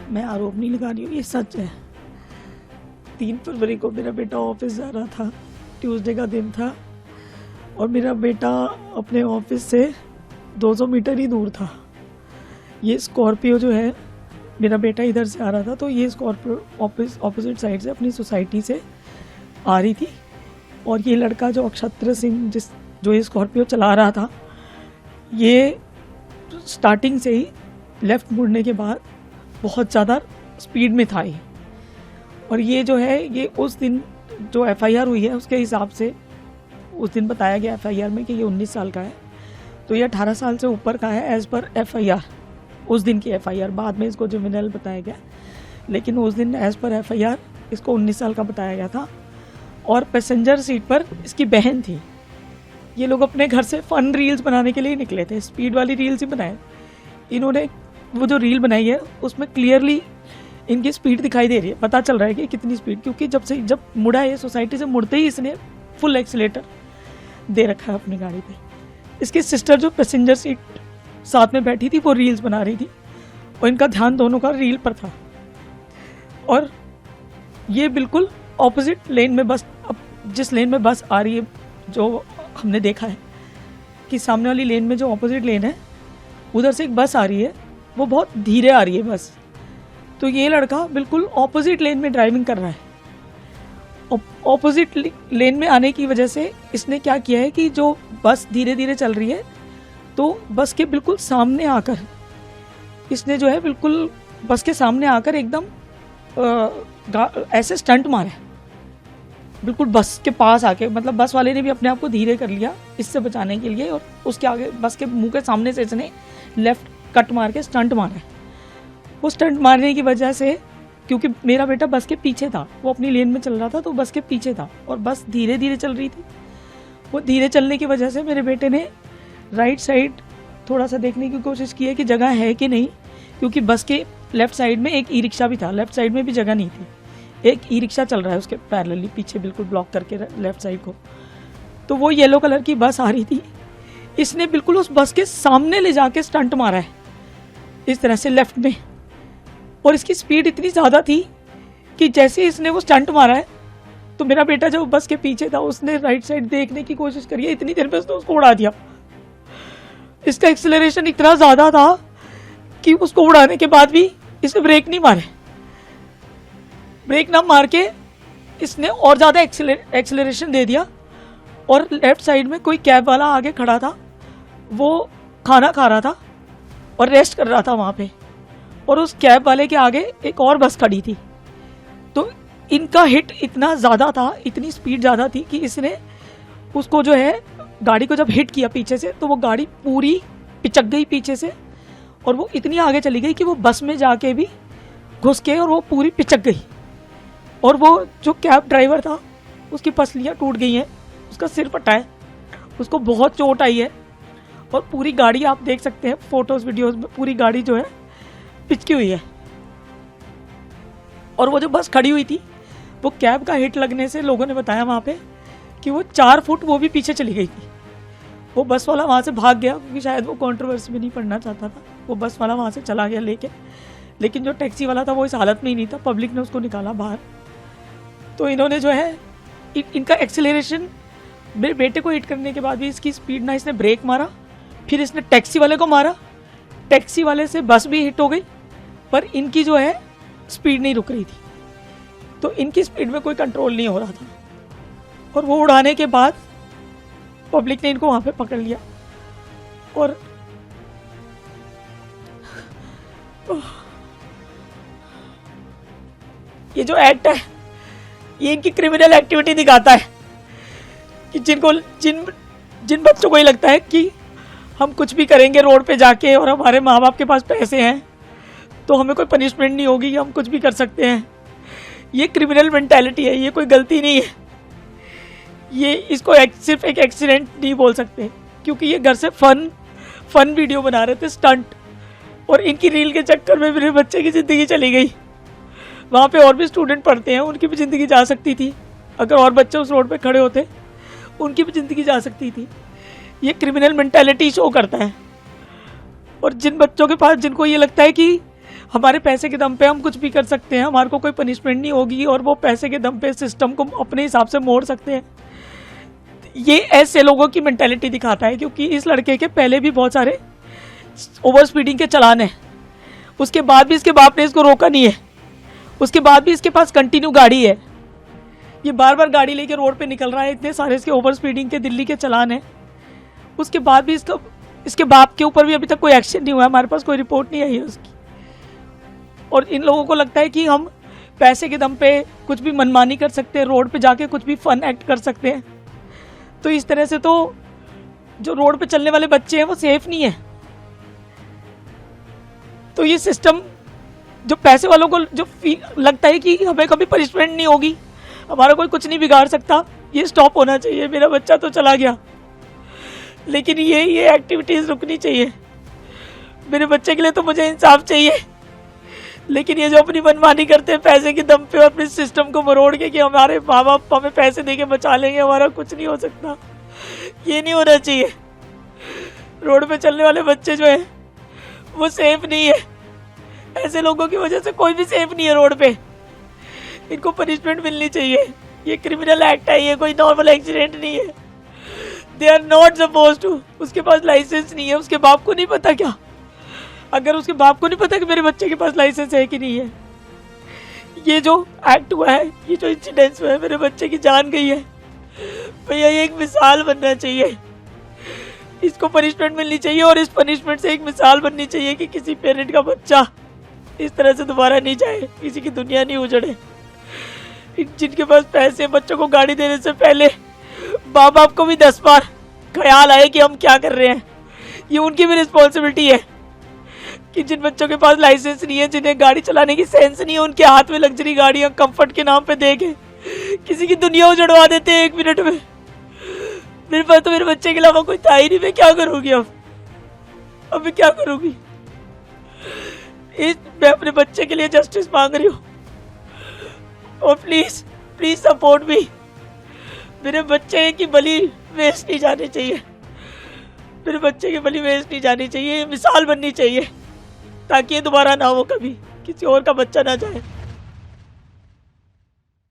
मैं आरोप नहीं लगा रही हूँ, ये सच है। 3 फरवरी को मेरा बेटा ऑफिस जा रहा था, ट्यूसडे का दिन था, और मेरा बेटा अपने ऑफिस से 200 मीटर ही दूर था। ये स्कॉर्पियो जो है, मेरा बेटा इधर से आ रहा था, तो ये स्कॉर्पियो ऑपोजिट साइड से अपनी सोसाइटी से आ रही थी, और ये लड़का जो अक्षत्र सिंह जो ये स्कॉर्पियो चला रहा था, ये स्टार्टिंग से ही लेफ़्ट मुड़ने के बाद बहुत ज़्यादा स्पीड में था ये। और ये जो है, ये उस दिन जो एफआईआर हुई है उसके हिसाब से उस दिन बताया गया एफआईआर में कि ये 19 साल का है, तो ये 18 साल से ऊपर का है एज़ पर एफआईआर। उस दिन की एफआईआर, बाद में इसको जुवेनाइल बताया गया, लेकिन उस दिन एज़ पर एफआईआर इसको 19 साल का बताया गया था। और पैसेंजर सीट पर इसकी बहन थी। ये लोग अपने घर से फ़न रील्स बनाने के लिए निकले थे, स्पीड वाली रील्स ही बनाए इन्होंने। वो जो रील बनाई है उसमें क्लियरली इनकी स्पीड दिखाई दे रही है, पता चल रहा है कि कितनी स्पीड, क्योंकि जब मुड़ा है सोसाइटी से, मुड़ते ही इसने फुल एक्सीलेटर दे रखा है अपनी गाड़ी पे। इसकी सिस्टर जो पैसेंजर सीट साथ में बैठी थी वो रील्स बना रही थी, और इनका ध्यान दोनों का रील पर था। और ये बिल्कुल ऑपोजिट लेन में बस, अब जिस लेन में बस आ रही है, जो हमने देखा है कि सामने वाली लेन में जो ऑपोजिट लेन है उधर से एक बस आ रही है, वो बहुत धीरे आ रही है बस। तो ये लड़का बिल्कुल ऑपोजिट लेन में ड्राइविंग कर रहा है। ऑपोजिट लेन में आने की वजह से इसने क्या किया है कि जो बस धीरे धीरे चल रही है, तो बस के बिल्कुल सामने आकर इसने जो है बिल्कुल बस के सामने आकर एकदम ऐसे स्टंट मारे, बिल्कुल बस के पास आके। मतलब बस वाले ने भी अपने आप को धीरे कर लिया इससे बचाने के लिए, और उसके आगे बस के मुंह के सामने से इसने लेफ्ट कट मार के स्टंट मारे। वो स्टंट मारने की वजह से, क्योंकि मेरा बेटा बस के पीछे था, वो अपनी लेन में चल रहा था, तो बस के पीछे था और बस धीरे धीरे चल रही थी। वो धीरे चलने की वजह से मेरे बेटे ने राइट साइड थोड़ा सा देखने की कोशिश की है कि जगह है कि नहीं, क्योंकि बस के लेफ्ट साइड में एक ई रिक्शा भी था, लेफ्ट साइड में भी जगह नहीं थी। एक ई रिक्शा चल रहा है उसके पैरेलली पीछे, बिल्कुल ब्लॉक करके लेफ्ट साइड को। तो वो येलो कलर की बस आ रही थी, इसने बिल्कुल उस बस के सामने ले जाके स्टंट मारा है इस तरह से लेफ्ट में। और इसकी स्पीड इतनी ज़्यादा थी कि जैसे इसने वो स्टंट मारा है, तो मेरा बेटा जो बस के पीछे था उसने राइट साइड देखने की कोशिश करी है, इतनी देर में उसने उसको उड़ा दिया। इसका एक्सेलरेशन इतना ज़्यादा था कि उसको उड़ाने के बाद भी इसने ब्रेक नहीं मारे। ब्रेक ना मार के इसने और ज़्यादा एक्सेलरेशन दे दिया, और लेफ्ट साइड में कोई कैब वाला आगे खड़ा था, वो खाना खा रहा था और रेस्ट कर रहा था वहाँ पे, और उस कैब वाले के आगे एक और बस खड़ी थी। तो इनका हिट इतना ज़्यादा था, इतनी स्पीड ज़्यादा थी कि इसने उसको जो है गाड़ी को जब हिट किया पीछे से, तो वो गाड़ी पूरी पिचक गई पीछे से, और वो इतनी आगे चली गई कि वो बस में जाके भी घुस के और वो पूरी पिचक गई। और वो जो कैब ड्राइवर था उसकी पसलियाँ टूट गई हैं, उसका सिर फटा है, उसको बहुत चोट आई है, और पूरी गाड़ी आप देख सकते हैं फोटोज़ वीडियोज़ में, पूरी गाड़ी जो है पिचकी हुई है। और वो जो बस खड़ी हुई थी, वो कैब का हिट लगने से लोगों ने बताया वहाँ पे कि वो 4 फुट वो भी पीछे चली गई थी। वो बस वाला वहाँ से भाग गया, क्योंकि शायद वो कंट्रोवर्सी में नहीं पड़ना चाहता था। वो बस वाला वहाँ से चला गया लेके, लेकिन जो टैक्सी वाला था वो इस हालत में ही नहीं था, पब्लिक ने उसको निकाला बाहर। तो इन्होंने जो है इनका एक्सेलरेशन, मेरे बेटे को हिट करने के बाद भी इसकी स्पीड ना, इसने ब्रेक मारा, फिर इसने टैक्सी वाले को मारा, टैक्सी वाले से बस भी हिट हो गई, पर इनकी जो है स्पीड नहीं रुक रही थी। तो इनकी स्पीड में कोई कंट्रोल नहीं हो रहा था, और वो उड़ाने के बाद पब्लिक ने इनको वहाँ पे पकड़ लिया। और ये जो एक्ट है ये इनकी क्रिमिनल एक्टिविटी दिखाता है कि जिन बच्चों को ये लगता है कि हम कुछ भी करेंगे रोड पे जाके और हमारे माँ बाप के पास पैसे हैं तो हमें कोई पनिशमेंट नहीं होगी, हम कुछ भी कर सकते हैं, ये क्रिमिनल मेंटालिटी है, ये कोई गलती नहीं है। ये इसको सिर्फ एक एक्सीडेंट नहीं बोल सकते, क्योंकि ये घर से फन वीडियो बना रहे थे, स्टंट, और इनकी रील के चक्कर में मेरे बच्चे की ज़िंदगी चली गई। वहाँ पे और भी स्टूडेंट पढ़ते हैं, उनकी भी ज़िंदगी जा सकती थी, अगर और बच्चे उस रोड पे खड़े होते उनकी भी ज़िंदगी जा सकती थी। ये क्रिमिनल मेंटालिटी शो करता है। और जिन बच्चों के पास, जिनको ये लगता है कि हमारे पैसे के दम पे हम कुछ भी कर सकते हैं, हमारे को कोई पनिशमेंट नहीं होगी और वो पैसे के दम पे सिस्टम को अपने हिसाब से मोड़ सकते हैं। ये ऐसे लोगों की मेंटेलिटी दिखाता है, क्योंकि इस लड़के के पहले भी बहुत सारे ओवर स्पीडिंग के चालान हैं, उसके बाद भी इसके बाप ने इसको रोका नहीं है, उसके बाद भी इसके पास कंटिन्यू गाड़ी है, ये बार बार गाड़ी लेके रोड पे निकल रहा है, इतने सारे इसके ओवर स्पीडिंग के दिल्ली के चालान हैं, उसके बाद भी इसके बाप के ऊपर भी अभी तक कोई एक्शन नहीं हुआ है, हमारे पास कोई रिपोर्ट नहीं आई है उसकी। और इन लोगों को लगता है कि हम पैसे के दम पे कुछ भी मनमानी कर सकते हैं, रोड पे जाके कुछ भी फन एक्ट कर सकते हैं। तो इस तरह से तो जो रोड पे चलने वाले बच्चे हैं वो सेफ नहीं है। तो ये सिस्टम जो पैसे वालों को जो लगता है कि हमें कभी पनिशमेंट नहीं होगी, हमारा कोई कुछ नहीं बिगाड़ सकता, ये स्टॉप होना चाहिए। मेरा बच्चा तो चला गया, लेकिन ये एक्टिविटीज़ रुकनी चाहिए। मेरे बच्चे के लिए तो मुझे इंसाफ चाहिए, लेकिन ये जो अपनी मनमानी करते हैं पैसे के दम पे और अपने सिस्टम को मरोड़ के कि हमारे माँ बाप हमें पैसे देके बचा लेंगे, हमारा कुछ नहीं हो सकता, ये नहीं होना चाहिए। रोड पे चलने वाले बच्चे जो है वो सेफ नहीं है, ऐसे लोगों की वजह से कोई भी सेफ नहीं है रोड पे। इनको पनिशमेंट मिलनी चाहिए, ये क्रिमिनल एक्ट है, ये कोई नॉर्मल एक्सीडेंट नहीं है। They are not suppose to. उसके पास लाइसेंस नहीं है, उसके बाप को नहीं पता क्या? अगर उसके बाप को नहीं पता कि मेरे बच्चे के पास लाइसेंस है कि नहीं है, ये जो एक्ट हुआ है, ये जो इंसिडेंट्स हुआ है, मेरे बच्चे की जान गई है भैया, ये एक मिसाल बनना चाहिए, इसको पनिशमेंट मिलनी चाहिए और इस पनिशमेंट से एक मिसाल बननी चाहिए कि किसी पेरेंट का बच्चा इस तरह से दोबारा नहीं जाए, किसी की दुनिया नहीं उजड़े। जिनके पास पैसे, बच्चों को गाड़ी देने से पहले माँ बाप को भी 10 बार ख्याल आए कि हम क्या कर रहे हैं। ये उनकी भी रिस्पॉन्सिबिलिटी है कि जिन बच्चों के पास लाइसेंस नहीं है, जिन्हें गाड़ी चलाने की सेंस नहीं है, उनके हाथ में लग्जरी गाड़ियाँ कंफर्ट के नाम पे दे के किसी की दुनिया उजड़वा देते हैं 1 मिनट में। मेरे पास तो मेरे बच्चे के अलावा कोई था ही नहीं, मैं क्या करूँगी अब मैं क्या करूँगी? मैं अपने बच्चे के लिए जस्टिस मांग रही हूँ और प्लीज सपोर्ट मी। मेरे बच्चे की बलि वेस्ट नहीं जानी चाहिए, मेरे बच्चे की बलि वेस्ट नहीं जानी चाहिए, मिसाल बननी चाहिए ताकि ये दोबारा ना हो, कभी किसी और का बच्चा ना जाए।